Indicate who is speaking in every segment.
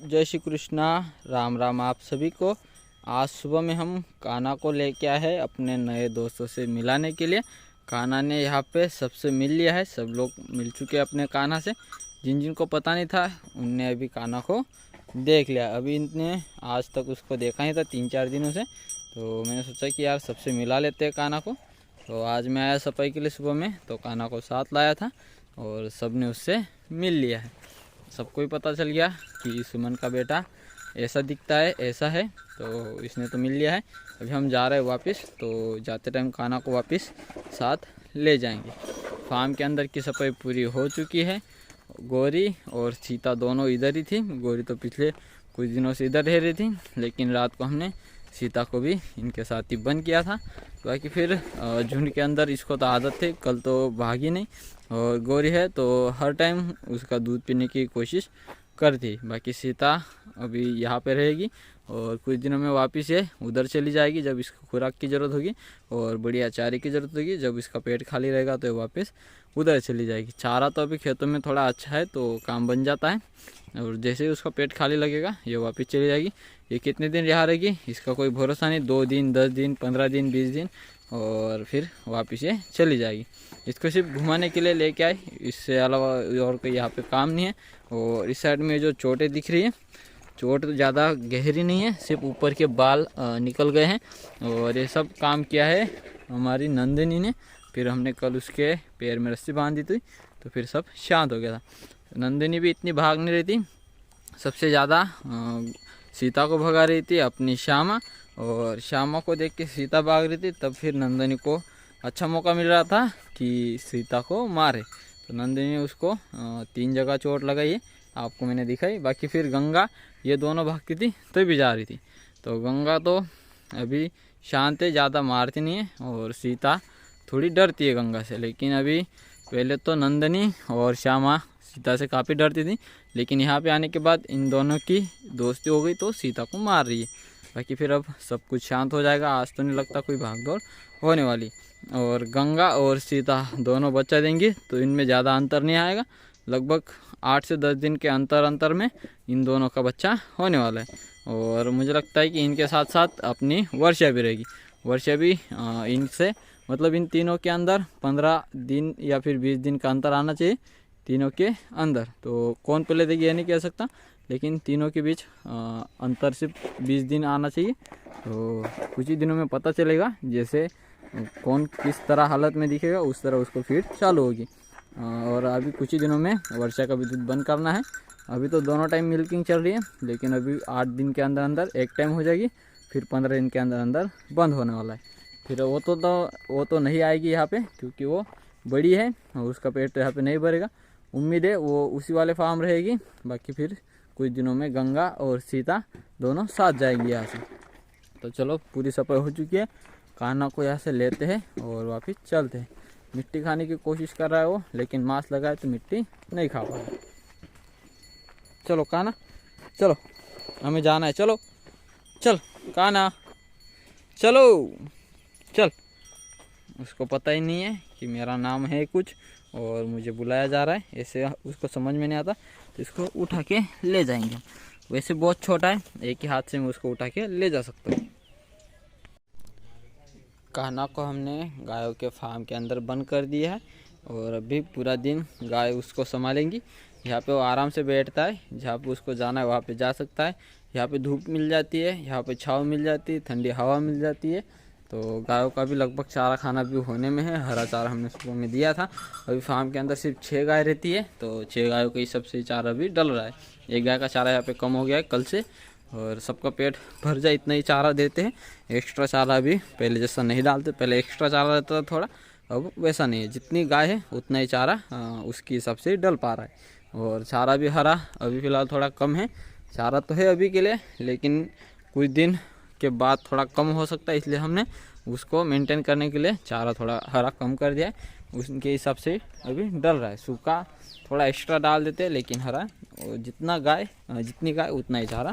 Speaker 1: जय श्री कृष्णा, राम राम आप सभी को। आज सुबह में हम कान्हा को लेके आए हैं अपने नए दोस्तों से मिलाने के लिए। कान्हा ने यहाँ पे सबसे मिल लिया है, सब लोग मिल चुके हैं अपने कान्हा से। जिन जिन को पता नहीं था उनने अभी कान्हा को देख लिया। अभी इनने आज तक उसको देखा नहीं था 3-4 दिनों से, तो मैंने सोचा कि यार सबसे मिला लेते हैं कान्हा को। तो आज मैं आया सफाई के लिए सुबह में, तो कान्हा को साथ लाया था और सब ने उससे मिल लिया है। सबको ही पता चल गया कि सुमन का बेटा ऐसा दिखता है, ऐसा है, तो इसने तो मिल लिया है। अभी हम जा रहे हैं वापस, तो जाते टाइम कान्हा को वापस साथ ले जाएंगे। फार्म के अंदर की सफाई पूरी हो चुकी है। गौरी और सीता दोनों इधर ही थी। गौरी तो पिछले कुछ दिनों से इधर रह रही थी, लेकिन रात को हमने सीता को भी इनके साथ ही बंद किया था। बाकी फिर झुंड के अंदर इसको तो आदत थी, कल तो भागी नहीं। और गौरी है तो हर टाइम उसका दूध पीने की कोशिश करती। बाकी सीता अभी यहाँ पे रहेगी और कुछ दिनों में वापस ये उधर चली जाएगी जब इसको खुराक की ज़रूरत होगी और बढ़िया चारे की ज़रूरत होगी। जब इसका पेट खाली रहेगा तो वापस उधर चली जाएगी। चारा तो अभी खेतों में थोड़ा अच्छा है तो काम बन जाता है, और जैसे ही उसका पेट खाली लगेगा ये वापस चली जाएगी। ये कितने दिन यहाँ रहेगी इसका कोई भरोसा नहीं, 2 दिन, 10 दिन, 15 दिन, 20 दिन, और फिर वापस ये चली जाएगी। इसको सिर्फ घुमाने के लिए लेके आए, इससे अलावा और कोई यहाँ पे काम नहीं है। और इस साइड में जो चोटें दिख रही है, चोट तो ज़्यादा गहरी नहीं है, सिर्फ ऊपर के बाल निकल गए हैं। और ये सब काम किया है हमारी नंदिनी ने। फिर हमने कल उसके पैर में रस्सी बांध दी थी तो फिर सब शांत हो गया था। नंदिनी भी इतनी भाग नहीं रही थी, सबसे ज़्यादा सीता को भगा रही थी अपनी श्यामा, और श्यामा को देख के सीता भाग रही थी। तब फिर नंदिनी को अच्छा मौका मिल रहा था कि सीता को मारे, तो नंदिनी ने उसको 3 जगह चोट लगाई है, आपको मैंने दिखाई। बाकी फिर गंगा ये दोनों भागती थी तो भी जा रही थी। तो गंगा तो अभी शांत है, ज़्यादा मारती नहीं है, और सीता थोड़ी डरती है गंगा से। लेकिन अभी पहले तो नंदिनी और श्यामा सीता से काफ़ी डरती थी, लेकिन यहाँ पे आने के बाद इन दोनों की दोस्ती हो गई तो सीता को मार रही है। बाकी फिर अब सब कुछ शांत हो जाएगा। आज तो नहीं लगता कोई भागदौड़ होने वाली। और गंगा और सीता दोनों बच्चा देंगी तो इनमें ज़्यादा अंतर नहीं आएगा। लगभग 8 से 10 दिन के अंतर में इन दोनों का बच्चा होने वाला है। और मुझे लगता है कि इनके साथ साथ अपनी वर्षा भी रहेगी। वर्षा भी इनसे, मतलब इन तीनों के अंदर 15 दिन या फिर 20 दिन का अंतर आना चाहिए तीनों के अंदर। तो कौन पहले देगी ये नहीं कह सकता, लेकिन तीनों के बीच अंतर सिर्फ 20 दिन आना चाहिए। तो कुछ ही दिनों में पता चलेगा, जैसे कौन किस तरह हालत में दिखेगा उस तरह उसको फीड चालू होगी। और अभी कुछ ही दिनों में वर्षा का भी दूध बंद करना है। अभी तो दोनों टाइम मिल्किंग चल रही है, लेकिन अभी 8 दिन के अंदर अंदर एक टाइम हो जाएगी, फिर 15 दिन के अंदर अंदर बंद होने वाला है। फिर वो तो नहीं आएगी यहाँ पे, क्योंकि वो बड़ी है और उसका पेट तो यहाँ पे नहीं भरेगा। उम्मीद है वो उसी वाले फार्म रहेगी। बाकी फिर कुछ दिनों में गंगा और सीता दोनों साथ जाएंगी यहाँ से। तो चलो, पूरी सफाई हो चुकी है। कान्हा को यहाँ से लेते हैं और वापस चलते हैं। मिट्टी खाने की कोशिश कर रहा है वो, लेकिन मांस लगाए तो मिट्टी नहीं खा पा रहा। चलो कान्हा, चलो हमें जाना है। चलो चल कान्हा, चलो चल। उसको पता ही नहीं है कि मेरा नाम है कुछ और मुझे बुलाया जा रहा है, ऐसे उसको समझ में नहीं आता। तो इसको उठा के ले जाएंगे। वैसे बहुत छोटा है, एक ही हाथ से मैं उसको उठा के ले जा सकता हूँ। कान्हा को हमने गायों के फार्म के अंदर बंद कर दिया है और अभी पूरा दिन गाय उसको संभालेंगी। यहाँ पे वो आराम से बैठता है, जहाँ पे उसको जाना है वहाँ पे जा सकता है। यहाँ पे धूप मिल जाती है, यहाँ पे छाँव मिल जाती है, ठंडी हवा मिल जाती है। तो गायों का भी लगभग चारा खाना भी होने में है। हरा चारा हमने सुबह में दिया था। अभी फार्म के अंदर सिर्फ 6 गाय रहती है, तो 6 गायों का ही सबसे चारा भी डल रहा है। एक गाय का चारा यहाँ पे कम हो गया है कल से, और सबका पेट भर जाए इतना ही चारा देते हैं। एक्स्ट्रा चारा भी पहले जैसा नहीं डालते, पहले एक्स्ट्रा चारा रहता था थोड़ा, अब वैसा नहीं है। जितनी गाय है उतना ही चारा उसके हिसाब से डल पा रहा है। और चारा भी हरा अभी फ़िलहाल थोड़ा कम है। चारा तो है अभी के लिए, लेकिन कुछ दिन के बाद थोड़ा कम हो सकता है, इसलिए हमने उसको मेंटेन करने के लिए चारा थोड़ा हरा कम कर दिया है। उसके हिसाब से अभी डल रहा है। सूखा थोड़ा एक्स्ट्रा डाल देते हैं, लेकिन हरा और जितनी गाय उतना ही चारा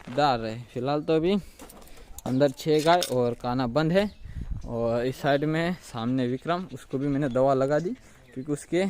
Speaker 1: डाल रहे हैं। फिलहाल तो अभी अंदर 6 गाय और कान्हा बंद है। और इस साइड में सामने विक्रम, उसको भी मैंने दवा लगा दी, क्योंकि उसके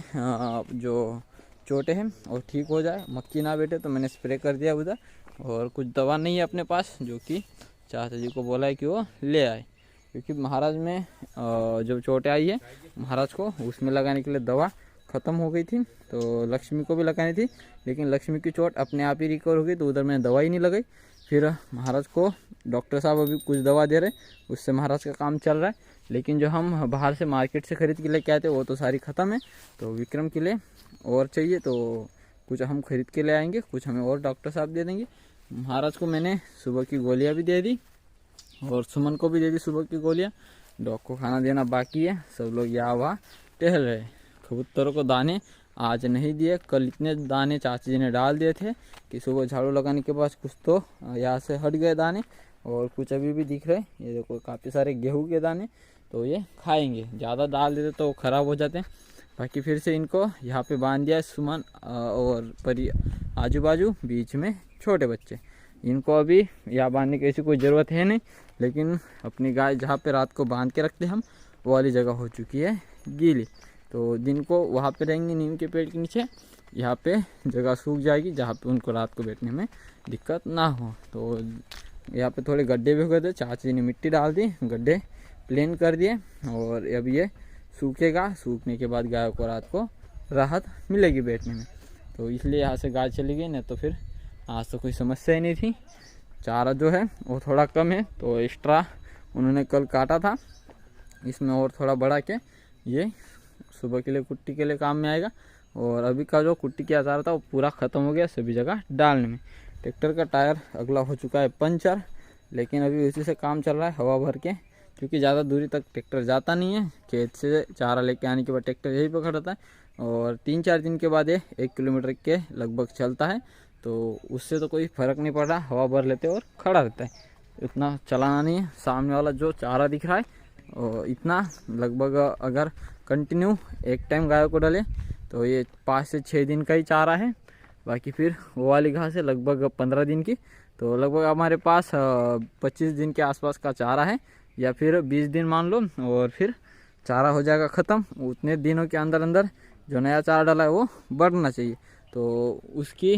Speaker 1: जो चोटें हैं और ठीक हो जाए, मक्खी ना बैठे, तो मैंने स्प्रे कर दिया उधर। और कुछ दवा नहीं है अपने पास, जो कि चाचा जी को बोला है कि वो ले आए, क्योंकि महाराज में जब चोटें आई है महाराज को, उसमें लगाने के लिए दवा ख़त्म हो गई थी, तो लक्ष्मी को भी लगानी थी, लेकिन लक्ष्मी की चोट अपने आप ही रिकवर हो गई, तो उधर मैंने दवाई नहीं लगाई। फिर महाराज को डॉक्टर साहब अभी कुछ दवा दे रहे, उससे महाराज का काम चल रहा है, लेकिन जो हम बाहर से मार्केट से खरीद के लेके आए थे वो तो सारी ख़त्म है। तो विक्रम के लिए और चाहिए, तो कुछ हम खरीद के ले आएंगे, कुछ हमें और डॉक्टर साहब दे देंगे। महाराज को मैंने सुबह की गोलियां भी दे दी और सुमन को भी दे दी सुबह की गोलियां। डॉग को खाना देना बाकी है, सब लोग यहाँ वहाँ टहल रहे। कबूतरों को दाने आज नहीं दिए, कल इतने दाने चाची जी ने डाल दिए थे कि सुबह झाड़ू लगाने के बाद कुछ तो यहाँ से हट गए दाने, और कुछ अभी भी दिख रहे। ये देखो काफ़ी सारे गेहूं के दाने, तो ये खाएंगे। ज़्यादा डाल देते तो ख़राब हो जाते हैं। बाकी फिर से इनको यहाँ पे बांध दिया है सुमन और परी आजू बाजू, बीच में छोटे बच्चे। इनको अभी यहाँ बांधने की ऐसी कोई ज़रूरत है नहीं, लेकिन अपनी गाय जहाँ पे रात को बांध के रखते हम, वो वाली जगह हो चुकी है गीली, तो दिन को वहाँ पे रहेंगे नीम के पेड़ के नीचे। यहाँ पे जगह सूख जाएगी जहाँ पे उनको रात को बैठने में दिक्कत ना हो। तो यहाँ पे थोड़े गड्ढे भी हो गए थे, चाची ने मिट्टी डाल दी, गड्ढे प्लेन कर दिए, और अब ये सूखेगा। सूखने के बाद गाय को रात को राहत मिलेगी बैठने में, तो इसलिए यहाँ से गाय चली गई, नहीं तो फिर आज तो कोई समस्या ही नहीं थी। चारा जो है वो थोड़ा कम है, तो एक्स्ट्रा उन्होंने कल काटा था, इसमें और थोड़ा बढ़ा के ये सुबह के लिए कुट्टी के लिए काम में आएगा। और अभी का जो कुट्टी का चारा था वो पूरा ख़त्म हो गया सभी जगह डालने में। ट्रैक्टर का टायर अगला हो चुका है पंचर, लेकिन अभी उसी से काम चल रहा है हवा भर के, क्योंकि ज़्यादा दूरी तक ट्रैक्टर जाता नहीं है। खेत से चारा लेके आने के बाद ट्रैक्टर यहीं पर खड़ा था, और 3-4 दिन के बाद ये 1 किलोमीटर के लगभग चलता है, तो उससे तो कोई फ़र्क नहीं पड़ रहा, हवा भर लेते और खड़ा रहता है, इतना चलाना नहीं है। सामने वाला जो चारा दिख रहा है और इतना लगभग अगर कंटिन्यू एक टाइम गाय को डाले तो ये 5 से 6 दिन का ही चारा है। बाकी फिर वो वाली घास है लगभग 15 दिन की, तो लगभग हमारे पास 25 दिन के आसपास का चारा है, या फिर 20 दिन मान लो, और फिर चारा हो जाएगा ख़त्म। उतने दिनों के अंदर अंदर जो नया चारा डाला है वो बढ़ना चाहिए, तो उसकी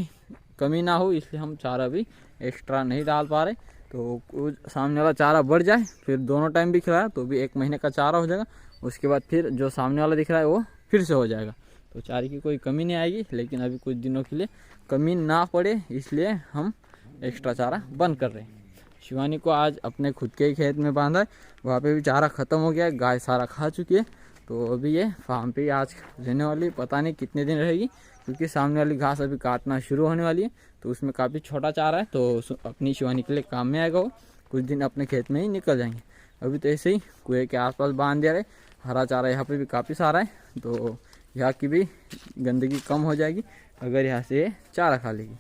Speaker 1: कमी ना हो, इसलिए हम चारा भी एक्स्ट्रा नहीं डाल पा रहे। तो सामने वाला चारा बढ़ जाए, फिर दोनों टाइम भी खिलाया तो भी 1 महीने का चारा हो जाएगा। उसके बाद फिर जो सामने वाला दिख रहा है वो फिर से हो जाएगा, तो चारे की कोई कमी नहीं आएगी। लेकिन अभी कुछ दिनों के लिए कमी ना पड़े, इसलिए हम एक्स्ट्रा चारा बंद कर रहे हैं। शिवानी को आज अपने खुद के ही खेत में बांधा है, वहाँ पे भी चारा ख़त्म हो गया है, गाय सारा खा चुकी है। तो अभी ये फार्म पे आज रहने वाली, पता नहीं कितने दिन रहेगी, क्योंकि सामने वाली घास अभी काटना शुरू होने वाली है, तो उसमें काफ़ी छोटा चारा है, तो अपनी शिवानी के लिए काम में आएगा। वो कुछ दिन अपने खेत में ही निकल जाएंगे। अभी तो ऐसे ही कुएँ के आसपास बांध दिया रहे, हरा चारा यहाँ पे भी काफ़ी सारा है, तो यहाँ की भी गंदगी कम हो जाएगी अगर यहाँ से ये चारा खा लेगी।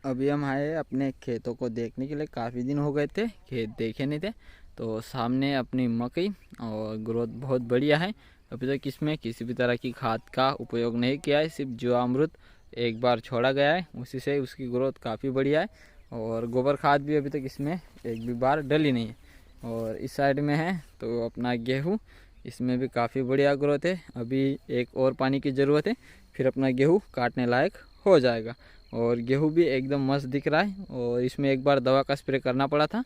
Speaker 1: अभी हम आए अपने खेतों को देखने के लिए, काफ़ी दिन हो गए थे खेत देखे नहीं थे। तो सामने अपनी मकई और ग्रोथ बहुत बढ़िया है। अभी तक इसमें किसी भी तरह की खाद का उपयोग नहीं किया है, सिर्फ जीवामृत एक बार छोड़ा गया है, उसी से उसकी ग्रोथ काफ़ी बढ़िया है। और गोबर खाद भी अभी तक इसमें एक भी बार डली नहीं है। और इस साइड में है तो अपना गेहूँ, इसमें भी काफ़ी बढ़िया ग्रोथ है। अभी एक और पानी की ज़रूरत है, फिर अपना गेहूँ काटने लायक हो जाएगा। और गेहूँ भी एकदम मस्त दिख रहा है। और इसमें एक बार दवा का स्प्रे करना पड़ा था,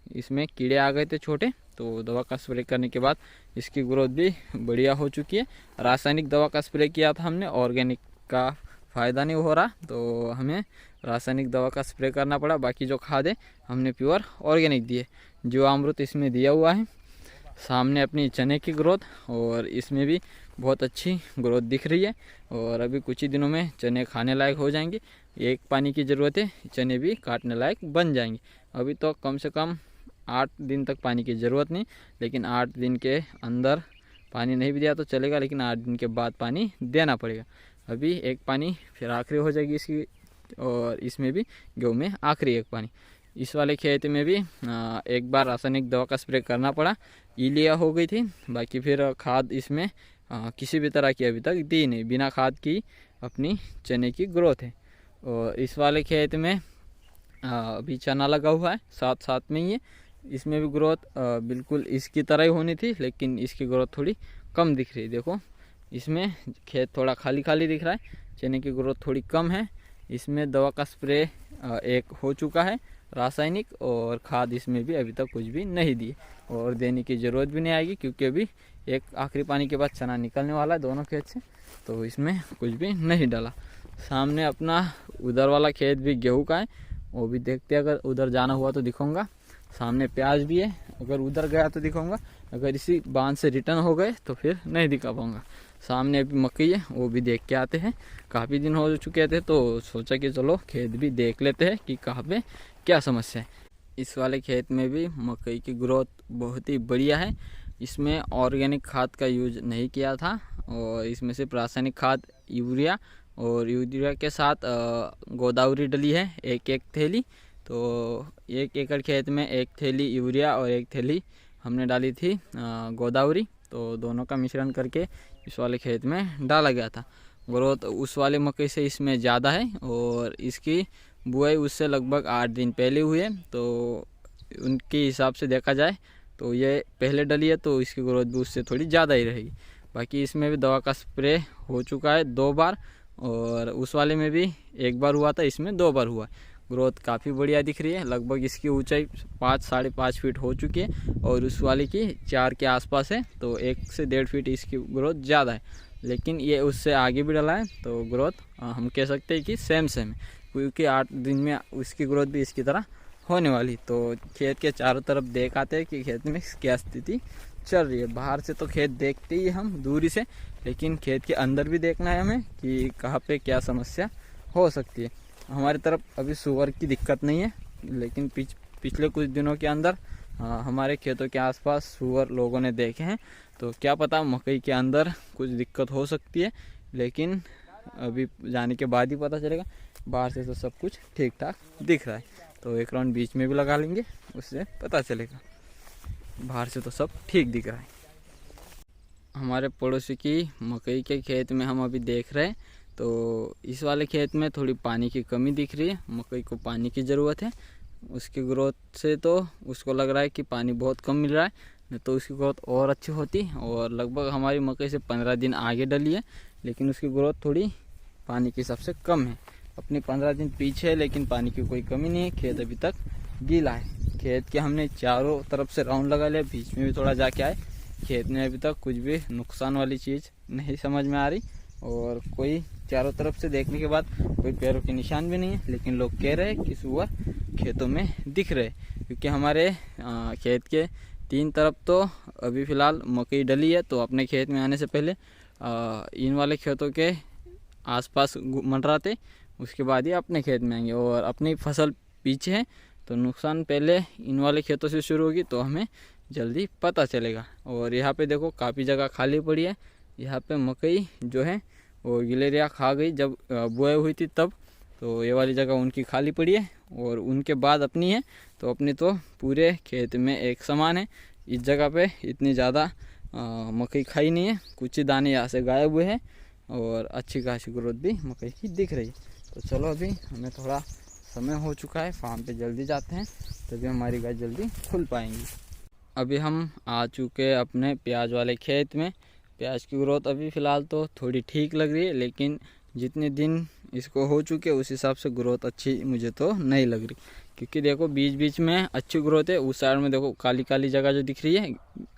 Speaker 1: इसमें कीड़े आ गए थे छोटे, तो दवा का स्प्रे करने के बाद इसकी ग्रोथ भी बढ़िया हो चुकी है। रासायनिक दवा का स्प्रे किया था हमने, ऑर्गेनिक का फ़ायदा नहीं हो रहा, तो हमें रासायनिक दवा का स्प्रे करना पड़ा। बाकी जो खाद है हमने प्योर ऑर्गेनिक दिए, जीवामृत इसमें दिया हुआ है। सामने अपनी चने की ग्रोथ, और इसमें भी बहुत अच्छी ग्रोथ दिख रही है। और अभी कुछ ही दिनों में चने खाने लायक हो जाएंगे। एक पानी की ज़रूरत है, चने भी काटने लायक बन जाएंगे। अभी तो कम से कम 8 दिन तक पानी की ज़रूरत नहीं, लेकिन 8 दिन के अंदर पानी नहीं भी दिया तो चलेगा, लेकिन 8 दिन के बाद पानी देना पड़ेगा। अभी एक पानी फिर आखिरी हो जाएगी इसकी, और इसमें भी गेहूँ में आखिरी एक पानी। इस वाले खेत में भी एक बार रासायनिक दवा का स्प्रे करना पड़ा, यूरिया हो गई थी। बाकी फिर खाद इसमें किसी भी तरह की अभी तक दी नहीं, बिना खाद की अपनी चने की ग्रोथ है। और इस वाले खेत में अभी चना लगा हुआ है, साथ साथ में ही है। इसमें भी ग्रोथ बिल्कुल इसकी तरह ही होनी थी, लेकिन इसकी ग्रोथ थोड़ी कम दिख रही है। देखो इसमें खेत थोड़ा खाली खाली दिख रहा है, चने की ग्रोथ थोड़ी कम है। इसमें दवा का स्प्रे एक हो चुका है रासायनिक, और खाद इसमें भी अभी तक कुछ भी नहीं दी और देने की ज़रूरत भी नहीं आएगी, क्योंकि अभी एक आखिरी पानी के बाद चना निकलने वाला है दोनों खेत से, तो इसमें कुछ भी नहीं डाला। सामने अपना उधर वाला खेत भी गेहूं का है, वो भी देखते हैं, अगर उधर जाना हुआ तो दिखाऊंगा। सामने प्याज भी है, अगर उधर गया तो दिखाऊंगा, अगर इसी बांध से रिटर्न हो गए तो फिर नहीं दिखा पाऊंगा। सामने अभी मकई है, वो भी देख के आते हैं। काफ़ी दिन हो चुके थे तो सोचा कि चलो खेत भी देख लेते हैं कि कहाँ पे क्या समस्या है। इस वाले खेत में भी मकई की ग्रोथ बहुत ही बढ़िया है। इसमें ऑर्गेनिक खाद का यूज नहीं किया था और इसमें सिर्फ रासायनिक खाद यूरिया, और यूरिया के साथ गोदावरी डली है एक एक थैली। तो 1 एकड़ खेत में 1 थैली यूरिया और 1 थैली हमने डाली थी गोदावरी, तो दोनों का मिश्रण करके इस वाले खेत में डाला गया था। ग्रोथ उस वाले मकई से इसमें ज़्यादा है और इसकी बुआई उससे लगभग 8 दिन पहले हुई है, तो उनके हिसाब से देखा जाए तो ये पहले डली है, तो इसकी ग्रोथ भी उससे थोड़ी ज़्यादा ही रहेगी। बाकी इसमें भी दवा का स्प्रे हो चुका है 2 बार, और उस वाले में भी 1 बार हुआ था, इसमें 2 बार हुआ है। ग्रोथ काफ़ी बढ़िया दिख रही है। लगभग इसकी ऊंचाई 5 साढ़े 5 फीट हो चुकी है और उस वाले की 4 के आसपास है, तो 1 से 1.5 फीट इसकी ग्रोथ ज़्यादा है। लेकिन ये उससे आगे भी डला है, तो ग्रोथ हम कह सकते हैं कि सेम है, क्योंकि 8 दिन में उसकी ग्रोथ भी इसकी तरह होने वाली। तो खेत के चारों तरफ देख आते हैं कि खेत में क्या स्थिति चल रही है। बाहर से तो खेत देखते ही हम दूरी से, लेकिन खेत के अंदर भी देखना है हमें कि कहाँ पे क्या समस्या हो सकती है। हमारी तरफ अभी सुअर की दिक्कत नहीं है, लेकिन पिछले कुछ दिनों के अंदर हमारे खेतों के आसपास सुअर लोगों ने देखे हैं, तो क्या पता मकई के अंदर कुछ दिक्कत हो सकती है, लेकिन अभी जाने के बाद ही पता चलेगा। बाहर से तो सब कुछ ठीक ठाक दिख रहा है, तो एक राउंड बीच में भी लगा लेंगे, उससे पता चलेगा। बाहर से तो सब ठीक दिख रहा है। हमारे पड़ोसी की मकई के खेत में हम अभी देख रहे हैं, तो इस वाले खेत में थोड़ी पानी की कमी दिख रही है। मकई को पानी की ज़रूरत है, उसकी ग्रोथ से तो उसको लग रहा है कि पानी बहुत कम मिल रहा है, नहीं तो उसकी ग्रोथ और अच्छी होती। और लगभग हमारी मकई से 15 दिन आगे डली है, लेकिन उसकी ग्रोथ थोड़ी पानी के हिसाब से कम है। अपनी 15 दिन पीछे है, लेकिन पानी की कोई कमी नहीं है। खेत अभी तक गीला है। खेत के हमने चारों तरफ से राउंड लगा लिया, बीच में भी थोड़ा जाके आए। खेत में अभी तक कुछ भी नुकसान वाली चीज़ नहीं समझ में आ रही, और कोई चारों तरफ से देखने के बाद कोई पैरों के निशान भी नहीं है। लेकिन लोग कह रहे हैं कि सुअर खेतों में दिख रहे, क्योंकि हमारे खेत के 3 तरफ तो अभी फ़िलहाल मकई डली है, तो अपने खेत में आने से पहले इन वाले खेतों के आसपास मंडराते, उसके बाद ही अपने खेत में आएंगे। और अपनी फसल पीछे है, तो नुकसान पहले इन वाले खेतों से शुरू होगी, तो हमें जल्दी पता चलेगा। और यहाँ पे देखो काफ़ी जगह खाली पड़ी है। यहाँ पे मकई जो है वो गिलेरिया खा गई जब बुआई हुई थी तब, तो ये वाली जगह उनकी खाली पड़ी है और उनके बाद अपनी है, तो अपनी तो पूरे खेत में एक समान है। इस जगह पे इतनी ज़्यादा मकई खाई नहीं है, कुछ ही दाने यहाँ से गायब हुए हैं और अच्छी खासी ग्रोथ भी मकई की दिख रही है। तो चलो अभी हमें थोड़ा समय हो चुका है, फार्म पे जल्दी जाते हैं, तभी हमारी गाय जल्दी खुल पाएंगी। अभी हम आ चुके हैं अपने प्याज वाले खेत में। प्याज की ग्रोथ अभी फ़िलहाल तो थोड़ी ठीक लग रही है, लेकिन जितने दिन इसको हो चुके उस हिसाब से ग्रोथ अच्छी मुझे तो नहीं लग रही। क्योंकि देखो बीच बीच में अच्छी ग्रोथ है, उस साइड में देखो काली काली जगह जो दिख रही है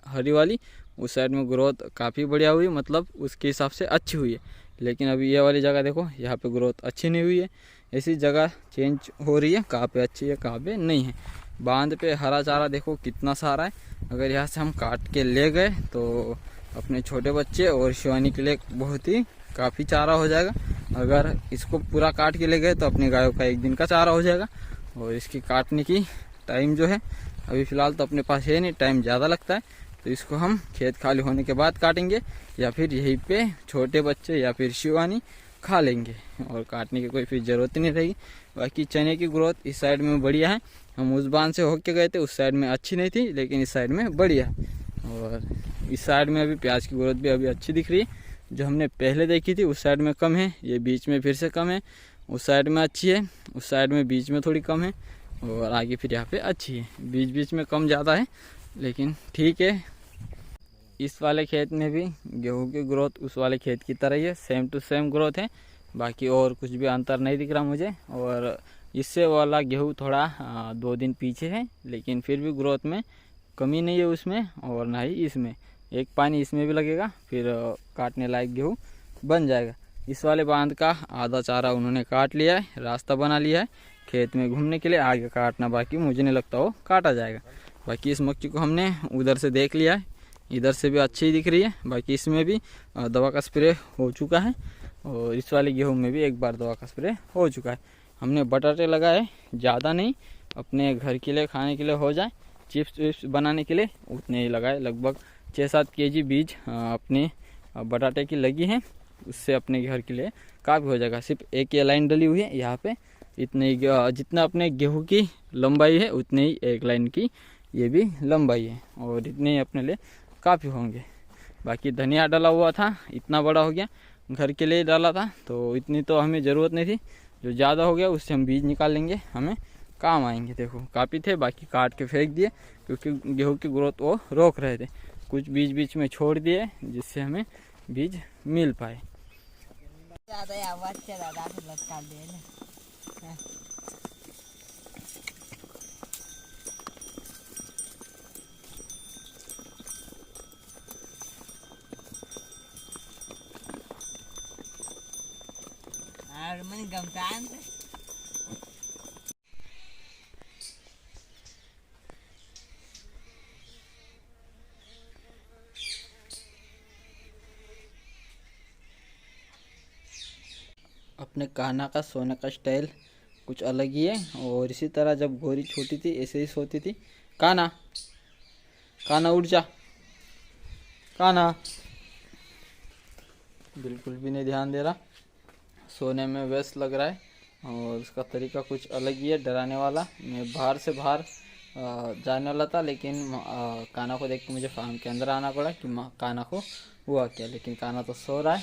Speaker 1: हरी वाली, उस साइड में ग्रोथ काफ़ी बढ़िया हुई, मतलब उसके हिसाब से अच्छी हुई है। लेकिन अभी ये वाली जगह देखो, यहाँ पे ग्रोथ अच्छी नहीं हुई है। ऐसी जगह चेंज हो रही है, कहाँ पे अच्छी है कहाँ पे नहीं है। बांध पे हरा चारा देखो कितना सारा है, अगर यहाँ से हम काट के ले गए तो अपने छोटे बच्चे और शिवानी के लिए बहुत ही काफ़ी चारा हो जाएगा। अगर इसको पूरा काट के ले गए तो अपनी गायों का 1 दिन का चारा हो जाएगा। और इसकी काटने की टाइम जो है अभी फ़िलहाल तो अपने पास है नहीं, टाइम ज़्यादा लगता है, तो इसको हम खेत खाली होने के बाद काटेंगे, या फिर यहीं पे छोटे बच्चे या फिर शिवानी खा लेंगे और काटने की कोई फिर ज़रूरत नहीं रहेगी। बाकी चने की ग्रोथ इस साइड में बढ़िया है। हम उस बांध से होके गए थे, उस साइड में अच्छी नहीं थी, लेकिन इस साइड में बढ़िया है। और इस साइड में अभी प्याज की ग्रोथ भी अभी अच्छी दिख रही है। जो हमने पहले देखी थी उस साइड में कम है, ये बीच में फिर से कम है। उस साइड में अच्छी है, उस साइड में बीच में थोड़ी कम है, और आगे फिर यहाँ पे अच्छी है। बीच बीच में कम ज़्यादा है, लेकिन ठीक है। इस वाले खेत में भी गेहूं की ग्रोथ उस वाले खेत की तरह ही है, सेम टू सेम ग्रोथ है। बाकी और कुछ भी अंतर नहीं दिख रहा मुझे। और इससे वाला गेहूँ थोड़ा 2 दिन पीछे है, लेकिन फिर भी ग्रोथ में कमी नहीं है उसमें, और ना ही इसमें। एक पानी इसमें भी लगेगा, फिर काटने लायक गेहूँ बन जाएगा। इस वाले बांध का आधा चारा उन्होंने काट लिया है, रास्ता बना लिया है खेत में घूमने के लिए। आगे काटना बाकी, मुझे नहीं लगता वो काटा जाएगा। बाकी इस मक्की को हमने उधर से देख लिया है, इधर से भी अच्छी दिख रही है। बाकी इसमें भी दवा का स्प्रे हो चुका है, और इस वाले गेहूँ में भी एक बार दवा का स्प्रे हो चुका है। हमने बटाटे लगाए, ज़्यादा नहीं, अपने घर के लिए खाने के लिए हो जाए, चिप्स विप्स बनाने के लिए उतने ही लगाए। लगभग 6-7 केजी बीज अपने बटाटे की लगी है, उससे अपने घर के लिए काफ़ी हो जाएगा। सिर्फ एक ये लाइन डली हुई है यहाँ पे, इतने ही जितना अपने गेहूँ की लंबाई है उतने ही एक लाइन की ये भी लंबाई है, और इतने ही अपने लिए काफ़ी होंगे। बाकी धनिया डाला हुआ था, इतना बड़ा हो गया, घर के लिए डाला था तो इतनी तो हमें ज़रूरत नहीं थी। जो ज़्यादा हो गया उससे हम बीज निकाल लेंगे, हमें काम आएंगे। देखो काफ़ी थे, बाकी काट के फेंक दिए क्योंकि गेहूं की ग्रोथ वो रोक रहे थे। कुछ बीज बीच में छोड़ दिए जिससे हमें बीज मिल पाए। अपने कान्हा का सोने का स्टाइल कुछ अलग ही है, और इसी तरह जब गोरी छोटी थी ऐसे ही सोती थी। कान्हा, कान्हा उठ जा, कान्हा बिल्कुल भी नहीं ध्यान दे रहा, सोने में व्यस्त लग रहा है, और उसका तरीका कुछ अलग ही है, डराने वाला। मैं बाहर से बाहर जाने वाला था, लेकिन कान्हा को देख के मुझे फार्म के अंदर आना पड़ा कि कान्हा को हुआ क्या। लेकिन कान्हा तो सो रहा है,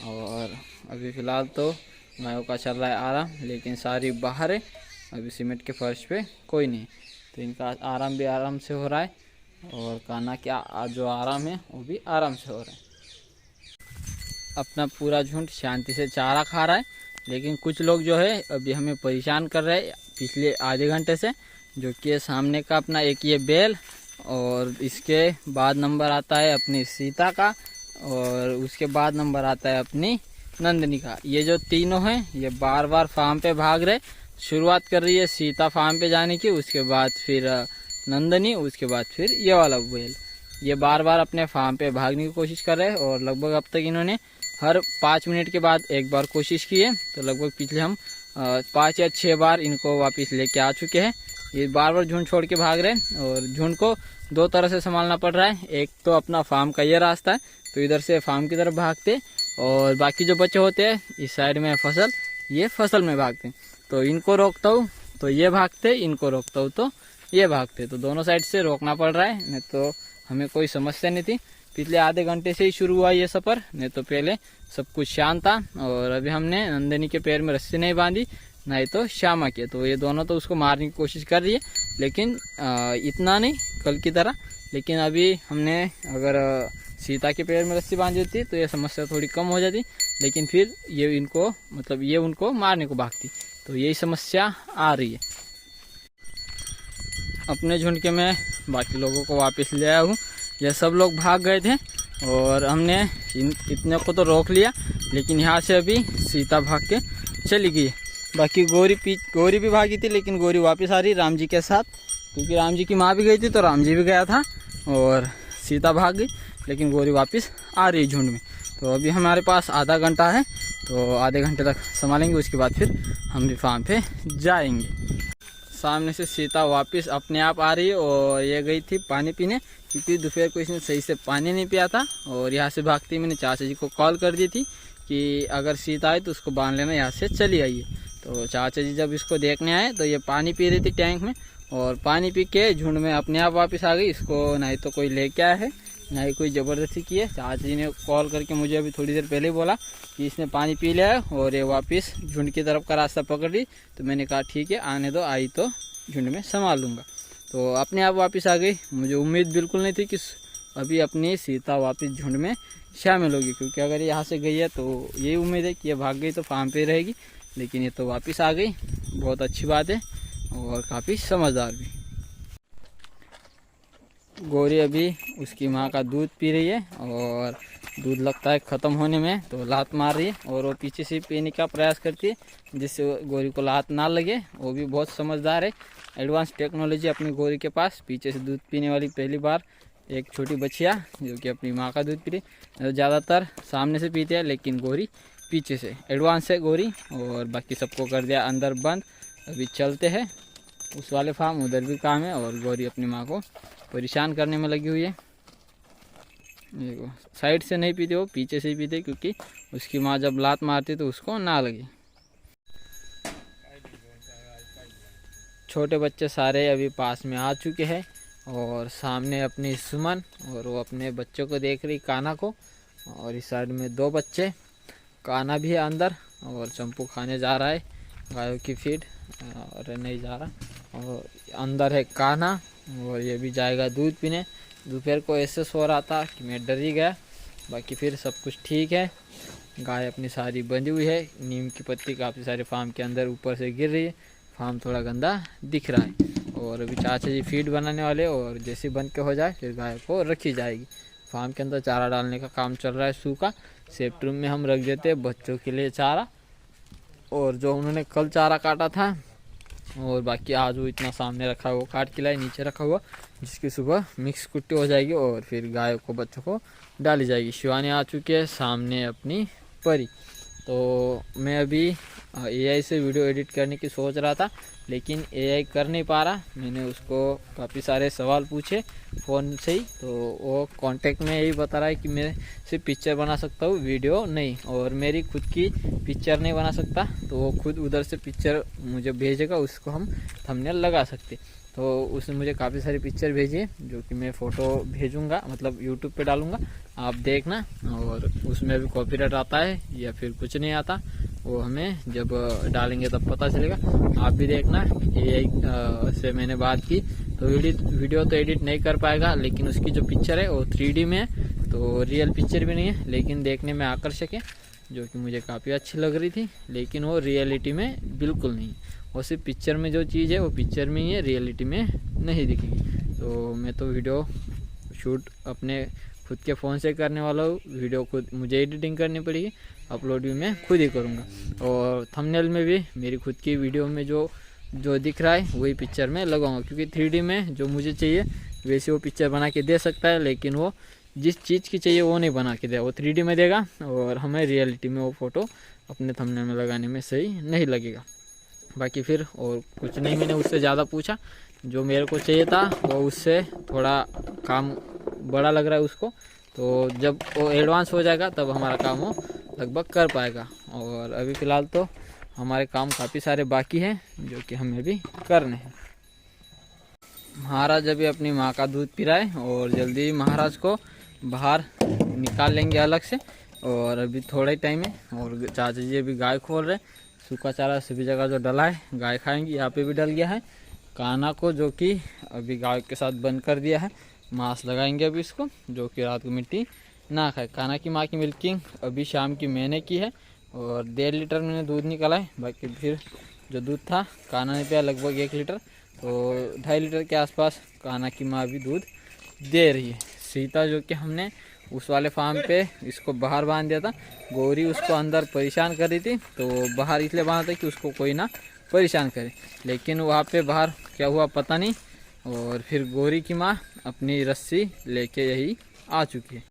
Speaker 1: और अभी फ़िलहाल तो गायों का चल रहा है आराम, लेकिन सारी बाहर है, अभी सीमेंट के फर्श पे कोई नहीं, तो इनका आराम भी आराम से हो रहा है, और कान्हा क्या जो आराम है वो भी आराम से हो रहा है। अपना पूरा झुंड शांति से चारा खा रहा है, लेकिन कुछ लोग जो है अभी हमें परेशान कर रहे हैं पिछले आधे घंटे से। जो कि सामने का अपना एक ये बैल, और इसके बाद नंबर आता है अपनी सीता का, और उसके बाद नंबर आता है अपनी नंदनी का। ये जो तीनों हैं ये बार बार फार्म पे भाग रहे। शुरुआत कर रही है सीता फार्म पे जाने की, उसके बाद फिर नंदनी, उसके बाद फिर ये वाला बैल। ये बार बार अपने फार्म पे भागने की कोशिश कर रहे हैं, और लगभग अब तक इन्होंने हर 5 मिनट के बाद एक बार कोशिश की है। तो लगभग पिछले हम 5 या 6 बार इनको वापस लेके आ चुके हैं। ये बार बार झुंड छोड़ के भाग रहे हैं, और झुंड को 2 तरह से संभालना पड़ रहा है। एक तो अपना फार्म का ये रास्ता है, तो इधर से फार्म की तरफ भागते, और बाकी जो बच्चे होते हैं इस साइड में फसल, ये फसल में भागते। तो इनको रोकता हूँ तो ये भागते, इनको रोकता हूँ तो ये भागते। तो दोनों साइड से रोकना पड़ रहा है, नहीं तो हमें कोई समस्या नहीं थी। पिछले आधे घंटे से ही शुरू हुआ ये सफ़र, नहीं तो पहले सब कुछ शांत था। और अभी हमने नंदनी के पैर में रस्सी नहीं बांधी, नहीं तो श्यामा के, तो ये दोनों तो उसको मारने की कोशिश कर रही है, लेकिन इतना नहीं कल की तरह। लेकिन अभी हमने अगर सीता के पैर में रस्सी बांधी होती तो ये समस्या थोड़ी कम हो जाती, लेकिन फिर ये इनको मतलब ये उनको मारने को भागती, तो यही समस्या आ रही है। अपने झुंड के मैं बाकी लोगों को वापस ले आया हूँ। ये सब लोग भाग गए थे, और हमने इतने को तो रोक लिया, लेकिन यहाँ से अभी सीता भाग के चली गई। बाकी गौरी भी भागी थी, लेकिन गौरी वापस आ रही राम जी के साथ, क्योंकि राम जी की माँ भी गई थी तो राम जी भी गया था, और सीता भाग गई, लेकिन गौरी वापस आ रही झुंड में। तो अभी हमारे पास आधा घंटा है, तो आधे घंटे तक संभालेंगे, उसके बाद फिर हम भी फार्म पे जाएंगे। सामने से सीता वापस अपने आप आ रही है, और ये गई थी पानी पीने, क्योंकि दोपहर को इसने सही से पानी नहीं पिया था। और यहाँ से भागती मैंने चाचा जी को कॉल कर दी थी कि अगर सीता आए तो उसको बांध लेना, यहाँ से चली आइए। तो चाचा जी जब इसको देखने आए तो ये पानी पी रही थी टैंक में, और पानी पी के झुंड में अपने आप वापस आ गई। इसको नहीं तो कोई लेके आया है, ना ही कोई ज़बरदस्ती की है। चाचा जी ने कॉल करके मुझे अभी थोड़ी देर पहले बोला कि इसने पानी पी लिया है, और ये वापस झुंड की तरफ का रास्ता पकड़ ली। तो मैंने कहा ठीक है, आने दो, आई तो झुंड में संभाल लूँगा। तो अपने आप वापस आ गई। मुझे उम्मीद बिल्कुल नहीं थी कि अभी अपनी सीता वापस झुंड में शामिल होगी, क्योंकि अगर यहाँ से गई है तो यही उम्मीद है कि ये भाग गई तो फार्म पे रहेगी, लेकिन ये तो वापस आ गई, बहुत अच्छी बात है और काफ़ी समझदार भी। गौरी अभी उसकी माँ का दूध पी रही है और दूध लगता है ख़त्म होने में, तो लात मार रही है और वो पीछे से पीने का प्रयास करती है जिससे गौरी को लात ना लगे। वो भी बहुत समझदार है, एडवांस टेक्नोलॉजी अपनी गौरी के पास। पीछे से दूध पीने वाली पहली बार एक छोटी बच्चिया जो कि अपनी माँ का दूध पी रही। ज़्यादातर सामने से पीते हैं लेकिन गौरी पीछे से। एडवांस है गौरी। और बाकी सबको कर दिया अंदर बंद। अभी चलते हैं उस वाले फार्म, उधर भी काम है और गौरी अपनी माँ को परेशान करने में लगी हुई है। देखो साइड से नहीं पीते, वो पीछे से ही पीते क्योंकि उसकी माँ जब लात मारती तो उसको ना लगे। छोटे बच्चे सारे अभी पास में आ चुके हैं और सामने अपनी सुमन और वो अपने बच्चों को देख रही, कान्हा को। और इस साइड में 2 बच्चे, कान्हा भी है अंदर और चंपू खाने जा रहा है गायों की फीड, और नहीं जा रहा। और अंदर है कान्हा और ये भी जाएगा दूध पीने। दोपहर को ऐसे सो रहा था कि मैं डर ही गया, बाकी फिर सब कुछ ठीक है। गाय अपनी सारी बंधी हुई है, नीम की पत्ती काफ़ी सारे फार्म के अंदर ऊपर से गिर रही है। फार्म थोड़ा गंदा दिख रहा है और अभी चाचा जी फीड बनाने वाले और जैसे बंद के हो जाए फिर गाय को रखी जाएगी। फार्म के अंदर चारा डालने का काम चल रहा है, सूखा सेफ्ट रूम में हम रख देते हैं बच्चों के लिए चारा। और जो उन्होंने कल चारा काटा था और बाकी आज वो इतना सामने रखा हुआ काट के लाए, नीचे रखा हुआ, जिसकी सुबह मिक्स कुट्टी हो जाएगी और फिर गायों को बच्चों को डाली जाएगी। शिवानी आ चुकी है सामने अपनी परी। तो मैं अभी एआई से वीडियो एडिट करने की सोच रहा था लेकिन एआई कर नहीं पा रहा। मैंने उसको काफ़ी सारे सवाल पूछे फ़ोन से ही, तो वो कांटेक्ट में यही बता रहा है कि मैं सिर्फ पिक्चर बना सकता हूँ, वीडियो नहीं। और मेरी खुद की पिक्चर नहीं बना सकता, तो वो खुद उधर से पिक्चर मुझे भेजेगा, उसको हम थंबनेल लगा सकते। तो उसने मुझे काफ़ी सारी पिक्चर भेजी है जो कि मैं फ़ोटो भेजूँगा, मतलब यूट्यूब पे डालूँगा, आप देखना। और उसमें भी कॉपीराइट आता है या फिर कुछ नहीं आता, वो हमें जब डालेंगे तब पता चलेगा। आप भी देखना। एआई से मैंने बात की तो वीडियो तो एडिट नहीं कर पाएगा, लेकिन उसकी जो पिक्चर है वो 3D में है, तो रियल पिक्चर भी नहीं है लेकिन देखने में आकर्षक है, जो कि मुझे काफ़ी अच्छी लग रही थी। लेकिन वो रियलिटी में बिल्कुल नहीं, वो सिर्फ पिक्चर में जो चीज़ है वो पिक्चर में ही है, रियलिटी में नहीं दिखेगी। तो मैं तो वीडियो शूट अपने खुद के फ़ोन से करने वाला हूँ। वीडियो खुद मुझे एडिटिंग करनी पड़ेगी, अपलोड भी मैं खुद ही करूँगा। और थंबनेल में भी मेरी खुद की वीडियो में जो दिख रहा है वही पिक्चर में लगाऊंगा, क्योंकि 3D में जो मुझे चाहिए वैसे वो पिक्चर बना के दे सकता है, लेकिन वो जिस चीज़ की चाहिए वो नहीं बना के देगा, वो 3D में देगा और हमें रियलिटी में वो फ़ोटो अपने थंबनेल में लगाने में सही नहीं लगेगा। बाकी फिर और कुछ नहीं मैंने उससे ज़्यादा पूछा, जो मेरे को चाहिए था वो उससे थोड़ा काम बड़ा लग रहा है उसको, तो जब वो एडवांस हो जाएगा तब हमारा काम वो लगभग कर पाएगा। और अभी फ़िलहाल तो हमारे काम काफ़ी सारे बाकी हैं जो कि हमें भी करने हैं। महाराज अभी अपनी माँ का दूध पी रहा है और जल्दी महाराज को बाहर निकाल लेंगे अलग से, और अभी थोड़ा ही टाइम है। और चाचा जी अभी गाय खोल रहे, सूखा चारा सभी जगह जो डला है गाय खाएंगी, यहाँ पे भी डल गया है। कान्हा को जो कि अभी गाय के साथ बंद कर दिया है, मांस लगाएंगे अभी इसको, जो कि रात को मिट्टी ना खाए। कान्हा की माँ की मिल्किंग अभी शाम की मैंने की है और 1.5 लीटर मैंने दूध निकाला है। बाकी फिर जो दूध था कान्हा ने पिया लगभग 1 लीटर, तो 2.5 लीटर के आसपास कान्हा की माँ भी दूध दे रही है। सीता जो कि हमने उस वाले फार्म पे इसको बाहर बांध दिया था, गौरी उसको अंदर परेशान कर रही थी, तो बाहर इसलिए बांधा था कि उसको कोई ना परेशान करे। लेकिन वहाँ पे बाहर क्या हुआ पता नहीं, और फिर गौरी की माँ अपनी रस्सी लेके यही आ चुकी है।